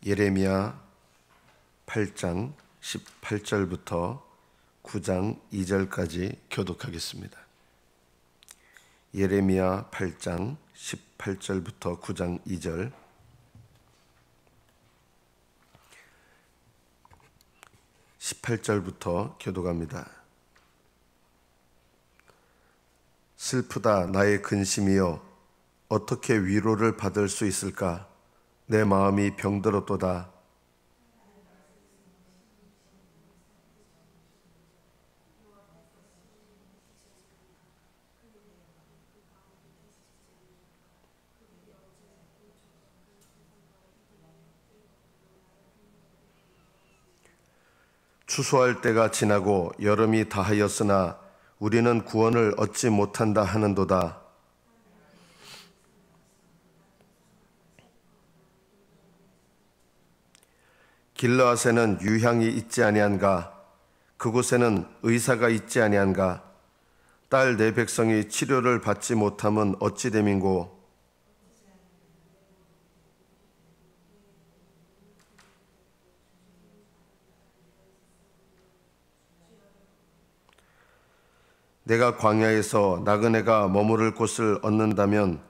예레미야 8장 18절부터 9장 2절까지 교독하겠습니다. 예레미야 8장 18절부터 9장 2절. (18절부터) 교독합니다. 슬프다 나의 근심이여, 어떻게 위로를 받을 수 있을까? 내 마음이 병들었도다. 추수할 때가 지나고 여름이 다하였으나 우리는 구원을 얻지 못한다 하는도다. 길르앗에는 유향이 있지 아니한가? 그곳에는 의사가 있지 아니한가? 딸 내 백성이 치료를 받지 못함은 어찌 됨인고? 내가 광야에서 나그네가 머무를 곳을 얻는다면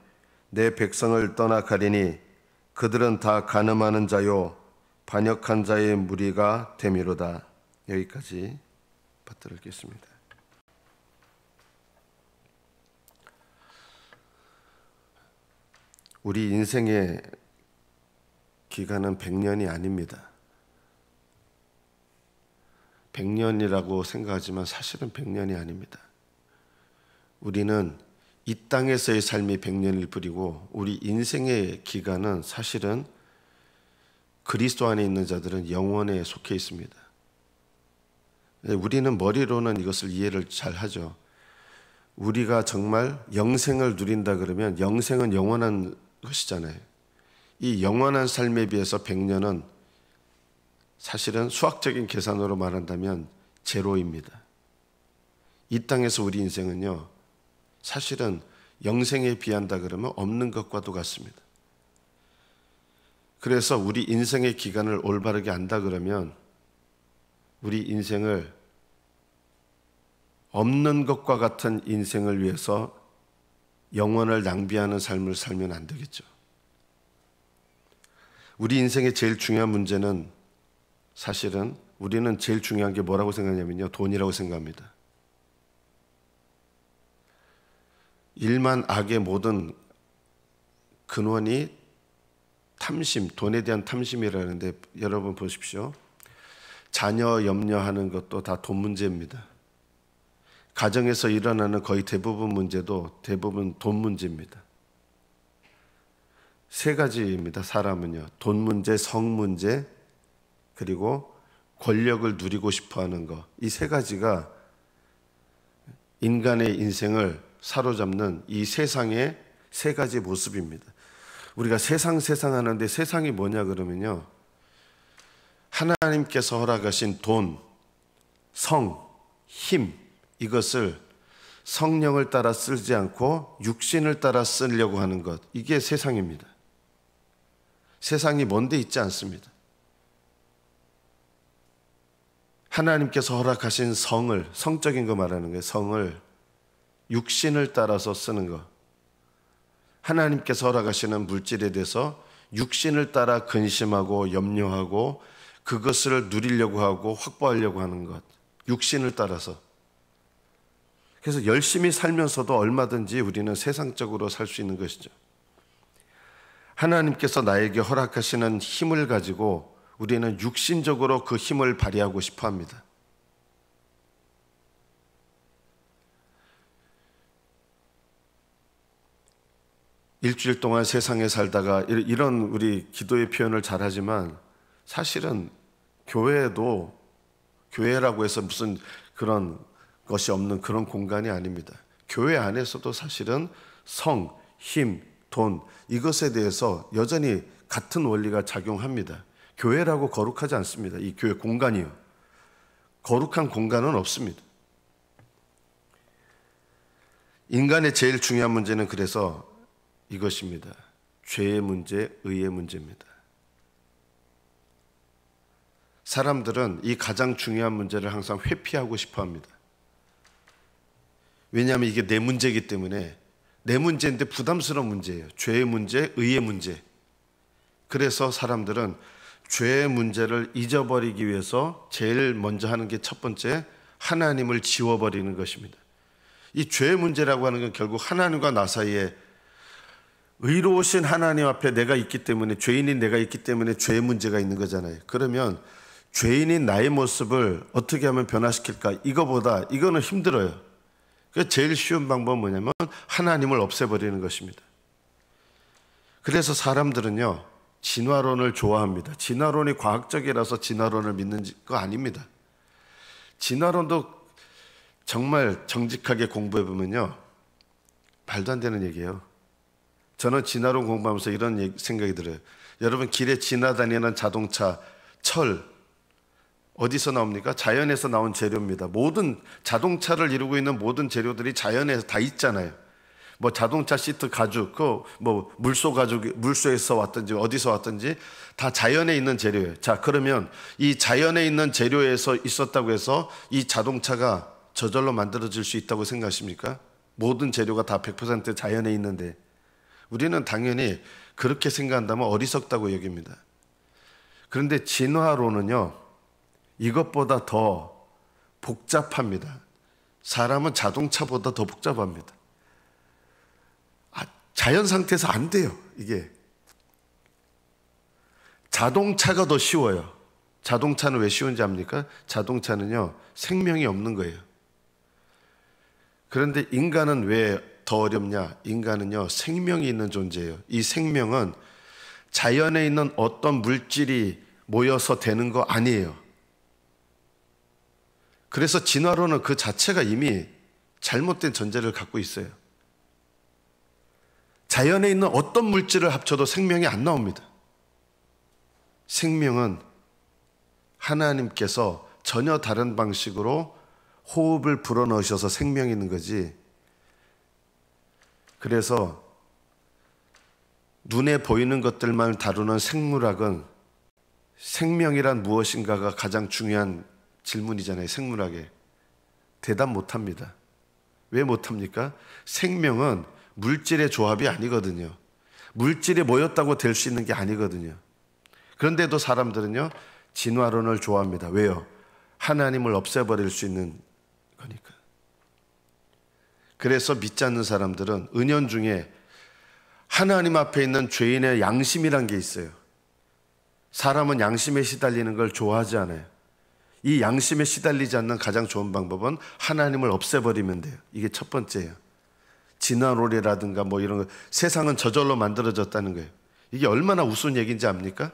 내 백성을 떠나 가리니 그들은 다 간음하는 자요 반역한 자의 무리가 되미로다. 여기까지 받들어 읽겠습니다. 우리 인생의 기간은 100년이 아닙니다. 100년이라고 생각하지만 사실은 100년이 아닙니다. 우리는 이 땅에서의 삶이 100년일 뿐이고 우리 인생의 기간은 사실은 그리스도 안에 있는 자들은 영원에 속해 있습니다. 우리는 머리로는 이것을 이해를 잘 하죠. 우리가 정말 영생을 누린다 그러면 영생은 영원한 것이잖아요. 이 영원한 삶에 비해서 100년은 사실은 수학적인 계산으로 말한다면 제로입니다. 이 땅에서 우리 인생은요, 사실은 영생에 비한다 그러면 없는 것과도 같습니다. 그래서 우리 인생의 기간을 올바르게 안다 그러면 우리 인생을 없는 것과 같은 인생을 위해서 영원을 낭비하는 삶을 살면 안 되겠죠. 우리 인생의 제일 중요한 문제는 사실은 우리는 제일 중요한 게 뭐라고 생각하냐면요, 돈이라고 생각합니다. 일만 악의 모든 근원이 탐심, 돈에 대한 탐심이라는데 여러분 보십시오. 자녀 염려하는 것도 다 돈 문제입니다. 가정에서 일어나는 거의 대부분 문제도 대부분 돈 문제입니다. 세 가지입니다. 사람은요, 돈 문제, 성 문제, 그리고 권력을 누리고 싶어하는 것. 이 세 가지가 인간의 인생을 사로잡는 이 세상의 세 가지 모습입니다. 우리가 세상 하는데 세상이 뭐냐 그러면요, 하나님께서 허락하신 돈, 성, 힘, 이것을 성령을 따라 쓰지 않고 육신을 따라 쓰려고 하는 것, 이게 세상입니다. 세상이 먼데 있지 않습니다. 하나님께서 허락하신 성을, 성적인 거 말하는 거예요. 성을 육신을 따라서 쓰는 것. 하나님께서 허락하시는 물질에 대해서 육신을 따라 근심하고 염려하고 그것을 누리려고 하고 확보하려고 하는 것. 육신을 따라서. 그래서 열심히 살면서도 얼마든지 우리는 세상적으로 살 수 있는 것이죠. 하나님께서 나에게 허락하시는 힘을 가지고 우리는 육신적으로 그 힘을 발휘하고 싶어 합니다. 일주일 동안 세상에 살다가 이런 우리 기도의 표현을 잘하지만 사실은 교회도 교회라고 해서 무슨 그런 것이 없는 그런 공간이 아닙니다. 교회 안에서도 사실은 성, 힘, 돈 이것에 대해서 여전히 같은 원리가 작용합니다. 교회라고 거룩하지 않습니다. 이 교회 공간이요. 거룩한 공간은 없습니다. 인간의 제일 중요한 문제는 그래서 이것입니다. 죄의 문제, 의의 문제입니다. 사람들은 이 가장 중요한 문제를 항상 회피하고 싶어 합니다. 왜냐하면 이게 내 문제이기 때문에, 내 문제인데 부담스러운 문제예요. 죄의 문제, 의의 문제. 그래서 사람들은 죄의 문제를 잊어버리기 위해서 제일 먼저 하는 게 첫 번째, 하나님을 지워버리는 것입니다. 이 죄의 문제라고 하는 건 결국 하나님과 나 사이에, 의로우신 하나님 앞에 내가 있기 때문에, 죄인인 내가 있기 때문에 죄의 문제가 있는 거잖아요. 그러면 죄인인 나의 모습을 어떻게 하면 변화시킬까? 이거는 힘들어요. 그래서 제일 쉬운 방법은 뭐냐면 하나님을 없애버리는 것입니다. 그래서 사람들은요, 진화론을 좋아합니다. 진화론이 과학적이라서 진화론을 믿는 거 아닙니다. 진화론도 정말 정직하게 공부해보면요, 말도 안 되는 얘기예요. 저는 진화론 공부하면서 이런 생각이 들어요. 여러분, 길에 지나다니는 자동차, 철, 어디서 나옵니까? 자연에서 나온 재료입니다. 모든 자동차를 이루고 있는 모든 재료들이 자연에서 다 있잖아요. 뭐 자동차 시트 가죽, 뭐 물소 가죽, 물소에서 왔든지 어디서 왔든지 다 자연에 있는 재료예요. 자, 그러면 이 자연에 있는 재료에서 있었다고 해서 이 자동차가 저절로 만들어질 수 있다고 생각하십니까? 모든 재료가 다 100% 자연에 있는데, 우리는 당연히 그렇게 생각한다면 어리석다고 여깁니다. 그런데 진화론은요, 이것보다 더 복잡합니다. 사람은 자동차보다 더 복잡합니다. 자연 상태에서 안 돼요, 이게. 자동차가 더 쉬워요. 자동차는 왜 쉬운지 압니까? 자동차는요, 생명이 없는 거예요. 그런데 인간은 왜 더 어렵냐? 인간은요, 생명이 있는 존재예요. 이 생명은 자연에 있는 어떤 물질이 모여서 되는 거 아니에요. 그래서 진화론은 그 자체가 이미 잘못된 전제를 갖고 있어요. 자연에 있는 어떤 물질을 합쳐도 생명이 안 나옵니다. 생명은 하나님께서 전혀 다른 방식으로 호흡을 불어넣으셔서 생명이 있는 거지. 그래서 눈에 보이는 것들만 다루는 생물학은 생명이란 무엇인가가 가장 중요한 질문이잖아요. 생물학에 대답 못합니다. 왜 못합니까? 생명은 물질의 조합이 아니거든요. 물질이 모였다고 될 수 있는 게 아니거든요. 그런데도 사람들은요, 진화론을 좋아합니다. 왜요? 하나님을 없애버릴 수 있는 거니까. 그래서 믿지 않는 사람들은 은연중에 하나님 앞에 있는 죄인의 양심이란 게 있어요. 사람은 양심에 시달리는 걸 좋아하지 않아요. 이 양심에 시달리지 않는 가장 좋은 방법은 하나님을 없애버리면 돼요. 이게 첫 번째예요. 진화론이라든가 뭐 이런 거, 세상은 저절로 만들어졌다는 거예요. 이게 얼마나 우스운 얘기인지 압니까?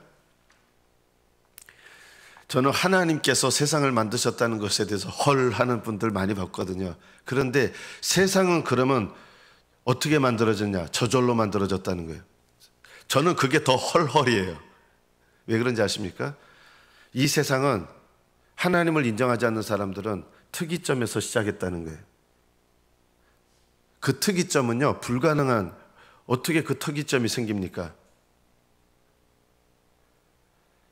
저는 하나님께서 세상을 만드셨다는 것에 대해서 헐 하는 분들 많이 봤거든요. 그런데 세상은 그러면 어떻게 만들어졌냐? 저절로 만들어졌다는 거예요. 저는 그게 더 헐헐이에요. 왜 그런지 아십니까? 이 세상은 하나님을 인정하지 않는 사람들은 특이점에서 시작했다는 거예요. 그 특이점은요, 불가능한, 어떻게 그 특이점이 생깁니까?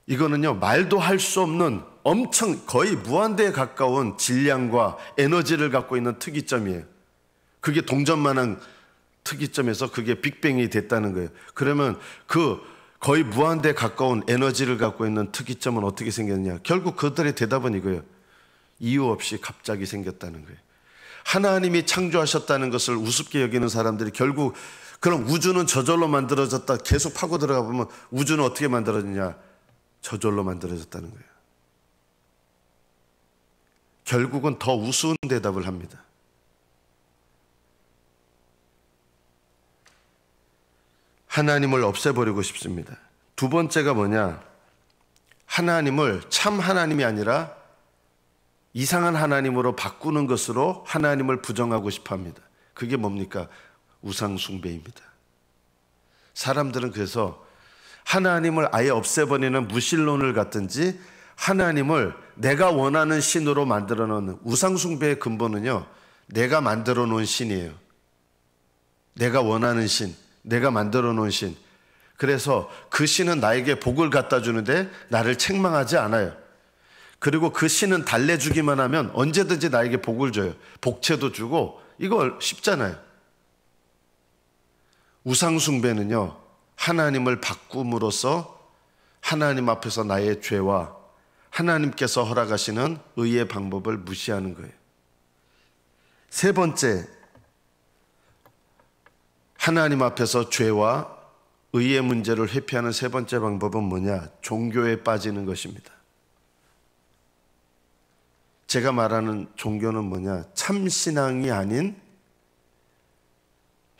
이거는요, 말도 할 수 없는 엄청 거의 무한대에 가까운 질량과 에너지를 갖고 있는 특이점이에요. 그게 동전만한 특이점에서 그게 빅뱅이 됐다는 거예요. 그러면 그 거의 무한대에 가까운 에너지를 갖고 있는 특이점은 어떻게 생겼냐? 결국 그들의 대답은 이거예요. 이유 없이 갑자기 생겼다는 거예요. 하나님이 창조하셨다는 것을 우습게 여기는 사람들이 결국, 그럼 우주는 저절로 만들어졌다 계속 파고 들어가 보면 우주는 어떻게 만들어졌냐? 저절로 만들어졌다는 거예요. 결국은 더 우스운 대답을 합니다. 하나님을 없애버리고 싶습니다. 두 번째가 뭐냐? 하나님을 참 하나님이 아니라 이상한 하나님으로 바꾸는 것으로 하나님을 부정하고 싶어 합니다. 그게 뭡니까? 우상 숭배입니다. 사람들은 그래서 하나님을 아예 없애버리는 무신론을 갖든지 하나님을 내가 원하는 신으로 만들어 놓는, 우상 숭배의 근본은요, 내가 만들어 놓은 신이에요. 내가 원하는 신, 내가 만들어 놓은 신. 그래서 그 신은 나에게 복을 갖다 주는데 나를 책망하지 않아요. 그리고 그 신은 달래주기만 하면 언제든지 나에게 복을 줘요. 복채도 주고, 이거 쉽잖아요. 우상숭배는요, 하나님을 바꿈으로써 하나님 앞에서 나의 죄와 하나님께서 허락하시는 의의 방법을 무시하는 거예요. 세 번째, 하나님 앞에서 죄와 의의 문제를 회피하는 세 번째 방법은 뭐냐? 종교에 빠지는 것입니다. 제가 말하는 종교는 뭐냐? 참신앙이 아닌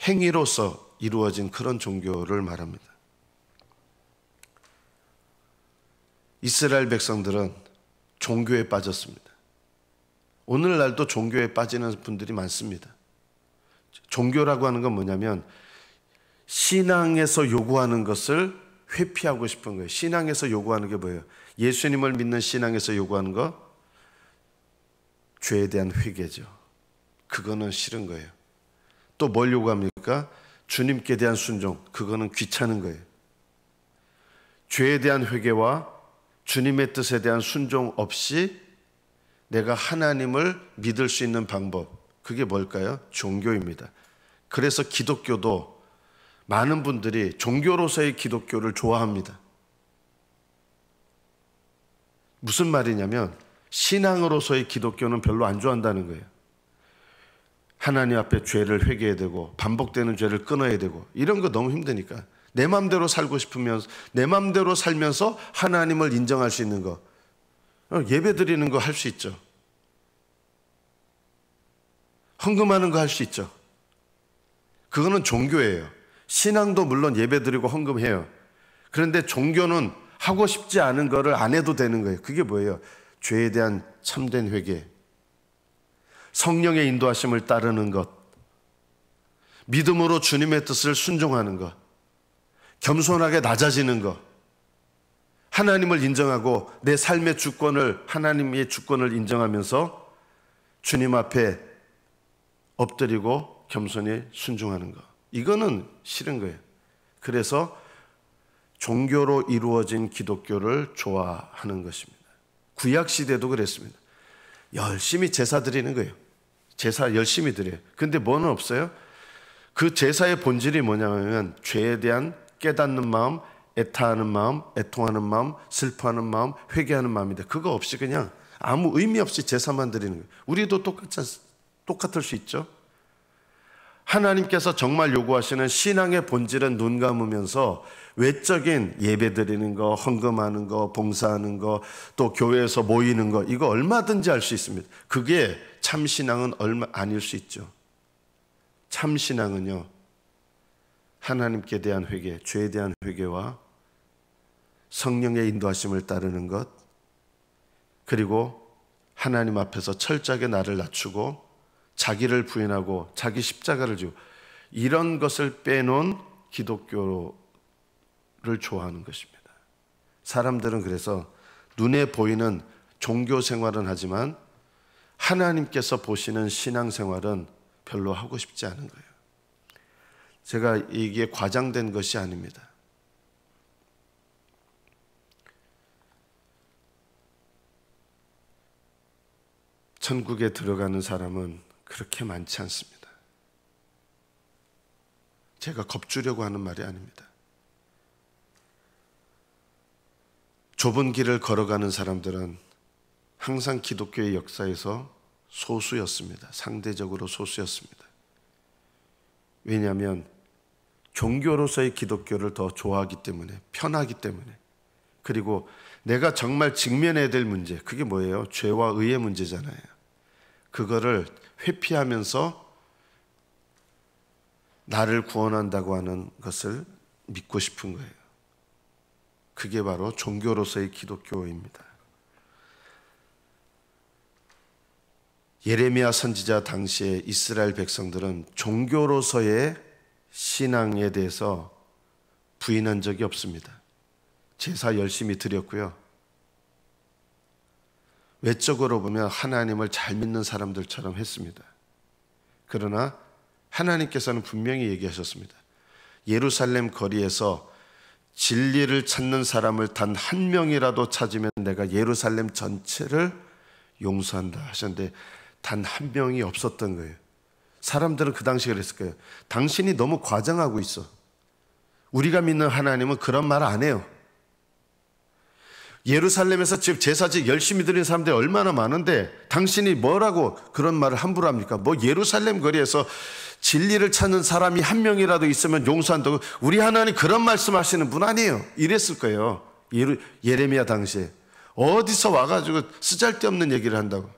행위로서 이루어진 그런 종교를 말합니다. 이스라엘 백성들은 종교에 빠졌습니다. 오늘날도 종교에 빠지는 분들이 많습니다. 종교라고 하는 건 뭐냐면 신앙에서 요구하는 것을 회피하고 싶은 거예요. 신앙에서 요구하는 게 뭐예요? 예수님을 믿는 신앙에서 요구하는 거? 죄에 대한 회개죠. 그거는 싫은 거예요. 또 뭘 요구합니까? 주님께 대한 순종. 그거는 귀찮은 거예요. 죄에 대한 회개와 주님의 뜻에 대한 순종 없이 내가 하나님을 믿을 수 있는 방법, 그게 뭘까요? 종교입니다. 그래서 기독교도 많은 분들이 종교로서의 기독교를 좋아합니다. 무슨 말이냐면 신앙으로서의 기독교는 별로 안 좋아한다는 거예요. 하나님 앞에 죄를 회개해야 되고 반복되는 죄를 끊어야 되고 이런 거 너무 힘드니까 내 마음대로 살고 싶으면 내 마음대로 살면서 하나님을 인정할 수 있는 거, 예배 드리는 거 할 수 있죠. 헌금하는 거 할 수 있죠. 그거는 종교예요. 신앙도 물론 예배 드리고 헌금해요. 그런데 종교는 하고 싶지 않은 거를 안 해도 되는 거예요. 그게 뭐예요? 죄에 대한 참된 회개, 성령의 인도하심을 따르는 것, 믿음으로 주님의 뜻을 순종하는 것, 겸손하게 낮아지는 것, 하나님을 인정하고 내 삶의 주권을, 하나님의 주권을 인정하면서 주님 앞에 엎드리고 겸손히 순종하는 것. 이거는 싫은 거예요. 그래서 종교로 이루어진 기독교를 좋아하는 것입니다. 구약시대도 그랬습니다. 열심히 제사 드리는 거예요. 제사 열심히 드려요. 근데 뭐는 없어요? 그 제사의 본질이 뭐냐면 죄에 대한 깨닫는 마음, 애타하는 마음, 애통하는 마음, 슬퍼하는 마음, 회개하는 마음인데 그거 없이 그냥 아무 의미 없이 제사만 드리는 거예요. 우리도 똑같을 수 있죠. 하나님께서 정말 요구하시는 신앙의 본질은 눈 감으면서 외적인 예배 드리는 거, 헌금하는 거, 봉사하는 거, 또 교회에서 모이는 거, 이거 얼마든지 할 수 있습니다. 그게 참신앙은 아닐 수 있죠. 참신앙은요, 하나님께 대한 회개, 죄에 대한 회개와 성령의 인도하심을 따르는 것, 그리고 하나님 앞에서 철저하게 나를 낮추고 자기를 부인하고 자기 십자가를 지고 이런 것을 빼놓은 기독교를 좋아하는 것입니다. 사람들은 그래서 눈에 보이는 종교 생활은 하지만 하나님께서 보시는 신앙 생활은 별로 하고 싶지 않은 거예요. 제가 이게 과장된 것이 아닙니다. 천국에 들어가는 사람은 그렇게 많지 않습니다. 제가 겁주려고 하는 말이 아닙니다. 좁은 길을 걸어가는 사람들은 항상 기독교의 역사에서 소수였습니다. 상대적으로 소수였습니다. 왜냐하면 종교로서의 기독교를 더 좋아하기 때문에, 편하기 때문에, 그리고 내가 정말 직면해야 될 문제, 그게 뭐예요? 죄와 의의 문제잖아요. 그거를 회피하면서 나를 구원한다고 하는 것을 믿고 싶은 거예요. 그게 바로 종교로서의 기독교입니다. 예레미야 선지자 당시에 이스라엘 백성들은 종교로서의 신앙에 대해서 부인한 적이 없습니다. 제사 열심히 드렸고요. 외적으로 보면 하나님을 잘 믿는 사람들처럼 했습니다. 그러나 하나님께서는 분명히 얘기하셨습니다. 예루살렘 거리에서 진리를 찾는 사람을 단 한 명이라도 찾으면 내가 예루살렘 전체를 용서한다 하셨는데 단 한 명이 없었던 거예요. 사람들은 그 당시에 그랬을 거예요. 당신이 너무 과장하고 있어. 우리가 믿는 하나님은 그런 말 안 해요. 예루살렘에서 지금 제사지 열심히 드리는 사람들이 얼마나 많은데 당신이 뭐라고 그런 말을 함부로 합니까? 뭐 예루살렘 거리에서 진리를 찾는 사람이 한 명이라도 있으면 용서한다고. 우리 하나님 그런 말씀하시는 분 아니에요. 이랬을 거예요. 예레미야 당시에. 어디서 와가지고 쓰잘데없는 얘기를 한다고.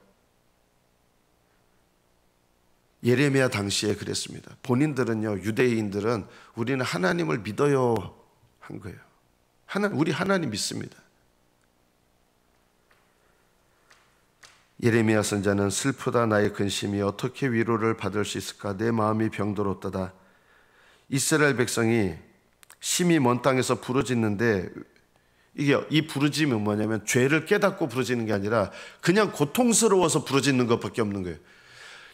예레미야 당시에 그랬습니다. 본인들은요, 유대인들은 우리는 하나님을 믿어요 한 거예요. 우리 하나님 믿습니다. 예레미야 선자는 슬프다 나의 근심이 어떻게 위로를 받을 수 있을까? 내 마음이 병들었도다. 이스라엘 백성이 심히 먼 땅에서 부르짖는데 이게 이 부르짖음이 뭐냐면 죄를 깨닫고 부르짖는 게 아니라 그냥 고통스러워서 부르짖는 것밖에 없는 거예요.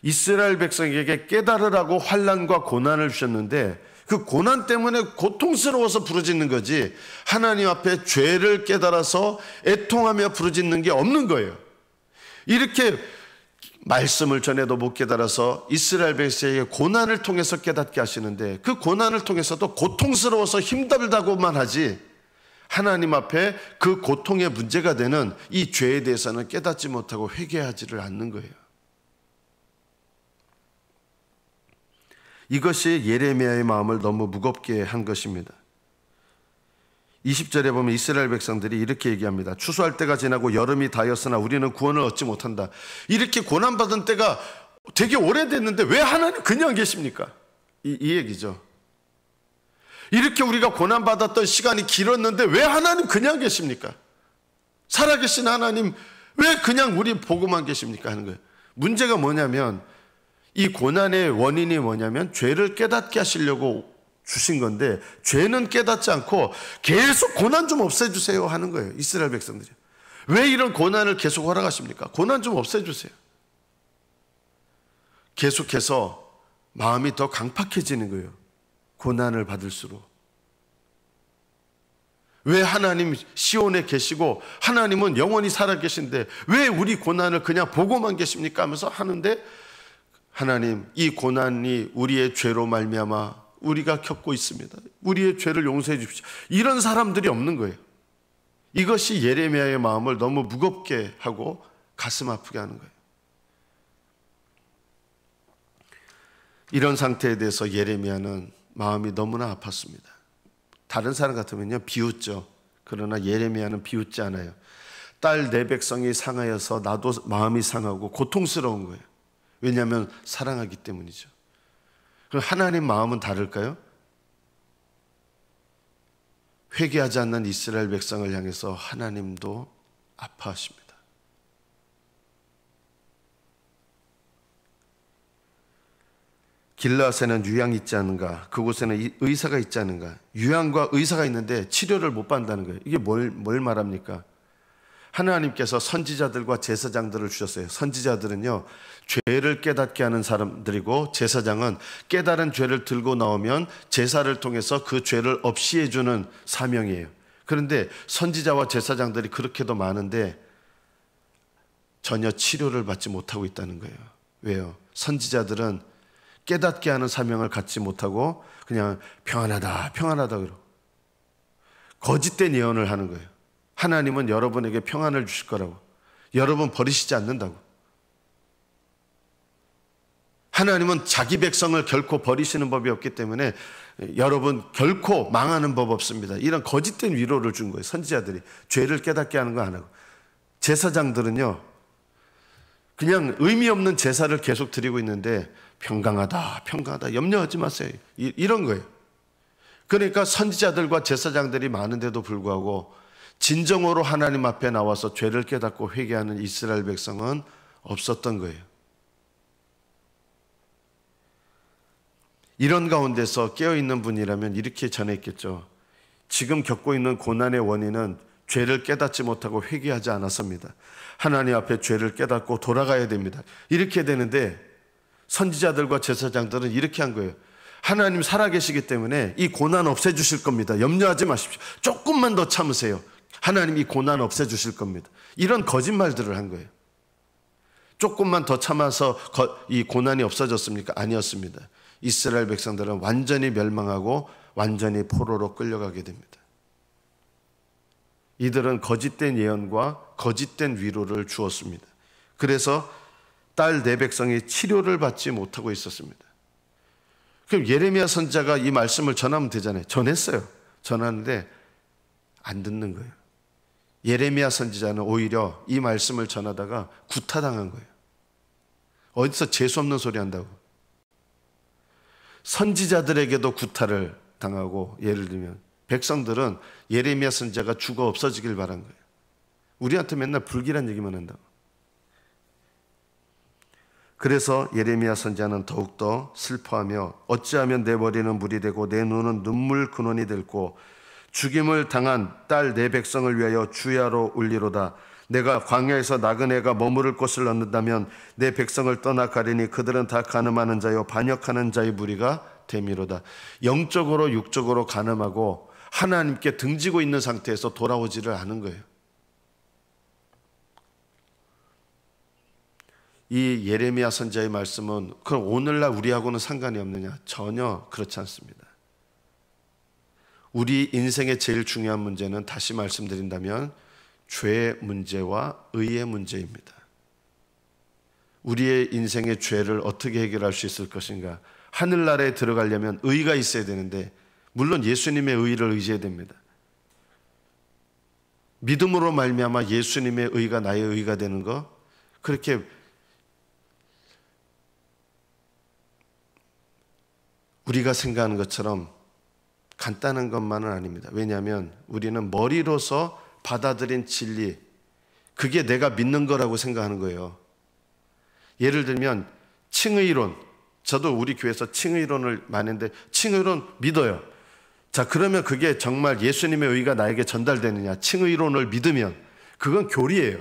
이스라엘 백성에게 깨달으라고 환난과 고난을 주셨는데 그 고난 때문에 고통스러워서 부르짖는 거지 하나님 앞에 죄를 깨달아서 애통하며 부르짖는 게 없는 거예요. 이렇게 말씀을 전해도 못 깨달아서 이스라엘 백성에게 고난을 통해서 깨닫게 하시는데 그 고난을 통해서도 고통스러워서 힘들다고만 하지 하나님 앞에 그 고통의 문제가 되는 이 죄에 대해서는 깨닫지 못하고 회개하지를 않는 거예요. 이것이 예레미야의 마음을 너무 무겁게 한 것입니다. 20절에 보면 이스라엘 백성들이 이렇게 얘기합니다. 추수할 때가 지나고 여름이 다였으나 우리는 구원을 얻지 못한다. 이렇게 고난받은 때가 되게 오래됐는데 왜 하나님 그냥 계십니까? 이 얘기죠. 이렇게 우리가 고난받았던 시간이 길었는데 왜 하나님 그냥 계십니까? 살아계신 하나님 왜 그냥 우리 보고만 계십니까? 하는 거예요. 문제가 뭐냐면 이 고난의 원인이 뭐냐면 죄를 깨닫게 하시려고 주신 건데 죄는 깨닫지 않고 계속 고난 좀 없애주세요 하는 거예요. 이스라엘 백성들이. 왜 이런 고난을 계속 허락하십니까? 고난 좀 없애주세요. 계속해서 마음이 더 강팍해지는 거예요. 고난을 받을수록. 왜 하나님 시온에 계시고 하나님은 영원히 살아계신데 왜 우리 고난을 그냥 보고만 계십니까? 하면서 하는데 하나님 이 고난이 우리의 죄로 말미암아 우리가 겪고 있습니다. 우리의 죄를 용서해 주십시오. 이런 사람들이 없는 거예요. 이것이 예레미야의 마음을 너무 무겁게 하고 가슴 아프게 하는 거예요. 이런 상태에 대해서 예레미야는 마음이 너무나 아팠습니다. 다른 사람 같으면요 비웃죠. 그러나 예레미야는 비웃지 않아요. 딸 내 백성이 상하여서 나도 마음이 상하고 고통스러운 거예요. 왜냐하면 사랑하기 때문이죠. 그럼 하나님 마음은 다를까요? 회개하지 않는 이스라엘 백성을 향해서 하나님도 아파하십니다. 길라앗에는 유향이 있지 않은가? 그곳에는 의사가 있지 않은가? 유향과 의사가 있는데 치료를 못 받는다는 거예요. 이게 뭘 말합니까? 하나님께서 선지자들과 제사장들을 주셨어요. 선지자들은요 죄를 깨닫게 하는 사람들이고 제사장은 깨달은 죄를 들고 나오면 제사를 통해서 그 죄를 없이 해주는 사명이에요. 그런데 선지자와 제사장들이 그렇게도 많은데 전혀 치료를 받지 못하고 있다는 거예요. 왜요? 선지자들은 깨닫게 하는 사명을 갖지 못하고 그냥 평안하다 그러고 거짓된 예언을 하는 거예요. 하나님은 여러분에게 평안을 주실 거라고. 여러분 버리시지 않는다고. 하나님은 자기 백성을 결코 버리시는 법이 없기 때문에 여러분 결코 망하는 법 없습니다. 이런 거짓된 위로를 준 거예요. 선지자들이 죄를 깨닫게 하는 거 안 하고. 제사장들은요 그냥 의미 없는 제사를 계속 드리고 있는데 평강하다 염려하지 마세요. 이런 거예요. 그러니까 선지자들과 제사장들이 많은데도 불구하고 진정으로 하나님 앞에 나와서 죄를 깨닫고 회개하는 이스라엘 백성은 없었던 거예요. 이런 가운데서 깨어있는 분이라면 이렇게 전했겠죠. 지금 겪고 있는 고난의 원인은 죄를 깨닫지 못하고 회개하지 않았습니다. 하나님 앞에 죄를 깨닫고 돌아가야 됩니다. 이렇게 되는데 선지자들과 제사장들은 이렇게 한 거예요. 하나님 살아계시기 때문에 이 고난 없애주실 겁니다. 염려하지 마십시오. 조금만 더 참으세요. 하나님 이 고난 없애주실 겁니다. 이런 거짓말들을 한 거예요. 조금만 더 참아서 이 고난이 없어졌습니까? 아니었습니다. 이스라엘 백성들은 완전히 멸망하고 완전히 포로로 끌려가게 됩니다. 이들은 거짓된 예언과 거짓된 위로를 주었습니다. 그래서 딸 네 백성이 치료를 받지 못하고 있었습니다. 그럼 예레미야 선지자가 이 말씀을 전하면 되잖아요. 전했어요. 전하는데 안 듣는 거예요. 예레미야 선지자는 오히려 이 말씀을 전하다가 구타당한 거예요. 어디서 재수없는 소리 한다고. 선지자들에게도 구타를 당하고, 예를 들면 백성들은 예레미야 선지자가 죽어 없어지길 바란 거예요. 우리한테 맨날 불길한 얘기만 한다고. 그래서 예레미야 선지자는 더욱더 슬퍼하며 어찌하면 내 머리는 물이 되고 내 눈은 눈물 근원이 될고 죽임을 당한 딸 내 백성을 위하여 주야로 울리로다. 내가 광야에서 나그네가 머무를 곳을 얻는다면 내 백성을 떠나 가리니 그들은 다 간음하는 자요 반역하는 자의 무리가 됨이로다. 영적으로 육적으로 간음하고 하나님께 등지고 있는 상태에서 돌아오지를 않은 거예요. 이 예레미야 선지자의 말씀은 그럼 오늘날 우리하고는 상관이 없느냐? 전혀 그렇지 않습니다. 우리 인생의 제일 중요한 문제는, 다시 말씀드린다면, 죄의 문제와 의의 문제입니다. 우리의 인생의 죄를 어떻게 해결할 수 있을 것인가? 하늘나라에 들어가려면 의가 있어야 되는데, 물론 예수님의 의를 의지해야 됩니다. 믿음으로 말미암아 예수님의 의가 나의 의가 되는 거, 그렇게 우리가 생각하는 것처럼 간단한 것만은 아닙니다. 왜냐하면 우리는 머리로서 받아들인 진리, 그게 내가 믿는 거라고 생각하는 거예요. 예를 들면 칭의론, 저도 우리 교회에서 칭의론을 많이 했는데 칭의론 믿어요. 자, 그러면 그게 정말 예수님의 의가 나에게 전달되느냐? 칭의론을 믿으면 그건 교리예요.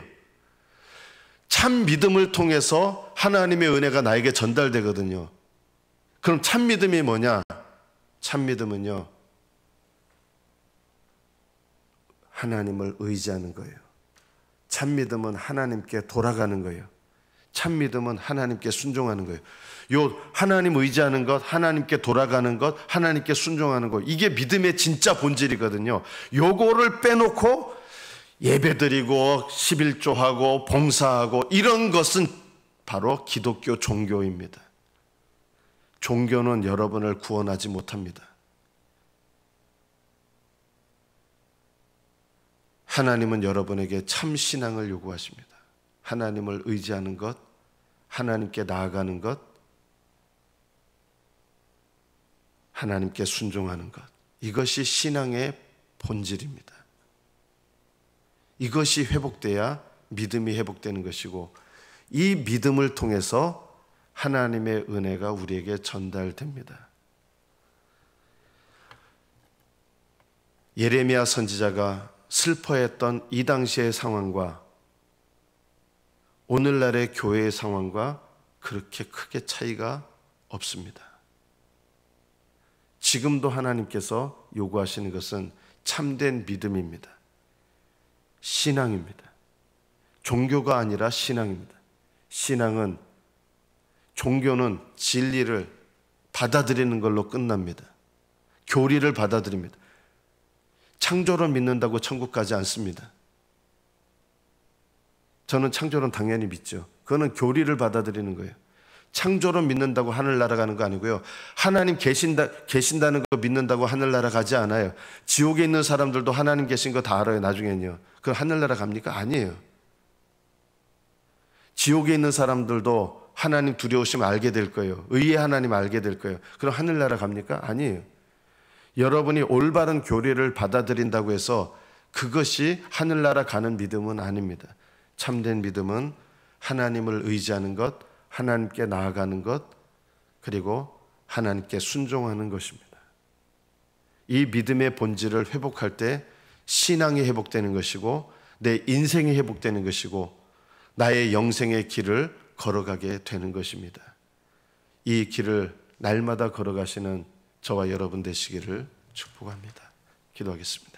참 믿음을 통해서 하나님의 은혜가 나에게 전달되거든요. 그럼 참 믿음이 뭐냐? 참 믿음은요, 하나님을 의지하는 거예요. 참 믿음은 하나님께 돌아가는 거예요. 참 믿음은 하나님께 순종하는 거예요. 요 하나님 의지하는 것, 하나님께 돌아가는 것, 하나님께 순종하는 것, 이게 믿음의 진짜 본질이거든요. 요거를 빼놓고 예배드리고 11조하고 봉사하고 이런 것은 바로 기독교 종교입니다. 종교는 여러분을 구원하지 못합니다. 하나님은 여러분에게 참 신앙을 요구하십니다. 하나님을 의지하는 것, 하나님께 나아가는 것, 하나님께 순종하는 것, 이것이 신앙의 본질입니다. 이것이 회복돼야 믿음이 회복되는 것이고, 이 믿음을 통해서 하나님의 은혜가 우리에게 전달됩니다. 예레미야 선지자가 슬퍼했던 이 당시의 상황과 오늘날의 교회의 상황과 그렇게 크게 차이가 없습니다. 지금도 하나님께서 요구하시는 것은 참된 믿음입니다. 신앙입니다. 종교가 아니라 신앙입니다. 신앙은, 종교는 진리를 받아들이는 걸로 끝납니다. 교리를 받아들입니다. 창조를 믿는다고 천국 가지 않습니다. 저는 창조론 당연히 믿죠. 그거는 교리를 받아들이는 거예요. 창조론 믿는다고 하늘나라 가는 거 아니고요. 하나님 계신다는 거 믿는다고 하늘나라 가지 않아요. 지옥에 있는 사람들도 하나님 계신 거 다 알아요. 나중엔요. 그럼 하늘나라 갑니까? 아니에요. 지옥에 있는 사람들도 하나님 두려우심 알게 될 거예요. 의의 하나님 알게 될 거예요. 그럼 하늘나라 갑니까? 아니에요. 여러분이 올바른 교리를 받아들인다고 해서 그것이 하늘나라 가는 믿음은 아닙니다. 참된 믿음은 하나님을 의지하는 것, 하나님께 나아가는 것, 그리고 하나님께 순종하는 것입니다. 이 믿음의 본질을 회복할 때 신앙이 회복되는 것이고, 내 인생이 회복되는 것이고, 나의 영생의 길을 걸어가게 되는 것입니다. 이 길을 날마다 걸어가시는 저와 여러분 되시기를 축복합니다. 기도하겠습니다.